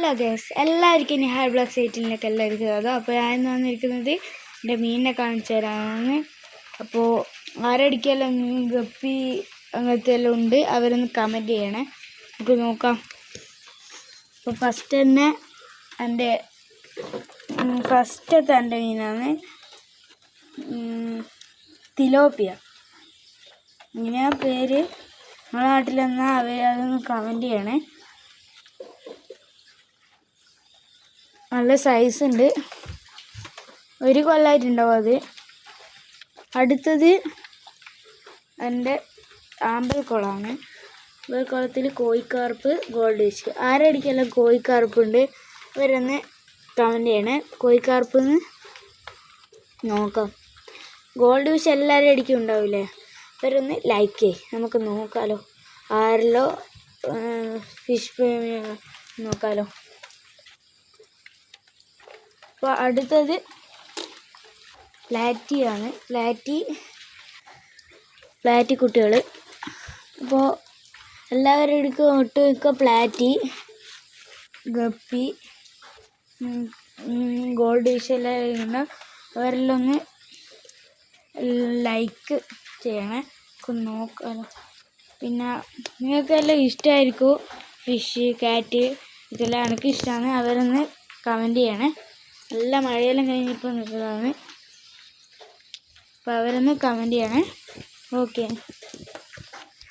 Hello guys, എല്ലാവർക്കും Nihal blog സൈറ്റിലേക്ക് എല്ലാവർക്കും അതോ. അപ്പോൾ ഞാൻ വന്നിരിക്കുന്നത് എൻ്റെ മീനിനെ കാണിച്ചു തരാനാണ്. അപ്പോൾ ആരടിക്കെല്ലാം മീൻ ഗപ്പി അങ്ങനത്തെ എല്ലാം ഉണ്ട്, അവരൊന്ന് കമൻറ്റ് ചെയ്യണേ. നമുക്ക് നോക്കാം. അപ്പോൾ ഫസ്റ്റത്തെ എൻ്റെ മീനാണ് തിലോപ്പിയ. ഇങ്ങനെയാ പേര്. നമ്മുടെ നാട്ടിലെന്നാൽ അതൊന്ന് കമൻറ്റ് ചെയ്യണേ. നല്ല സൈസ് ഉണ്ട്, ഒരു കൊല്ലമായിട്ടുണ്ടാവും അത്. അടുത്തത് എൻ്റെ ആമ്പൽക്കുളമാണ്. ആമ്പൽക്കുളത്തിൽ കോഴിക്കാർപ്പ്, ഗോൾഡ് ഫിഷ്. ആരടിക്കെല്ലാം കോഴിക്കാർപ്പുണ്ട് അവരൊന്ന് കമൻറ്റ് ചെയ്യണേ. കോഴിക്കാർപ്പ് നോക്കാം. ഗോൾഡ് ഫിഷ് എല്ലാവരും അടിക്കും ഉണ്ടാവില്ലേ, അവരൊന്ന് ലൈക്ക് ചെയ്യും. നമുക്ക് നോക്കാമല്ലോ ആരല്ലോ ഫിഷ് പ്രേമിയാണ്, നോക്കാമല്ലോ. അപ്പോൾ അടുത്തത് പ്ലാറ്റിയാണ്. പ്ലാറ്റി കുട്ടികൾ. അപ്പോൾ എല്ലാവരും എടുക്കുക, ഒട്ടുമിക്ക പ്ലാറ്റി, ഗപ്പി, ഗോൾഡ് ഫിഷ് എല്ലാം ഉണ്ട്. അവരെല്ലാം ഒന്ന് ലൈക്ക് ചെയ്യണേ. നോക്കാമല്ലോ. പിന്നെ നിങ്ങൾക്കെല്ലാം ഇഷ്ടമായിരിക്കും ഫിഷ്, കാറ്റ്, ഇതെല്ലാം എനിക്ക് ഇഷ്ടമാണ്. അവരൊന്ന് കമൻറ്റ് ചെയ്യണേ. നല്ല മഴയെല്ലാം കഴിഞ്ഞിപ്പോൾ നിൽക്കുന്നതാണ്. അപ്പോൾ അവരൊന്ന് കമൻറ്റ് ചെയ്യണേ. ഓക്കെ.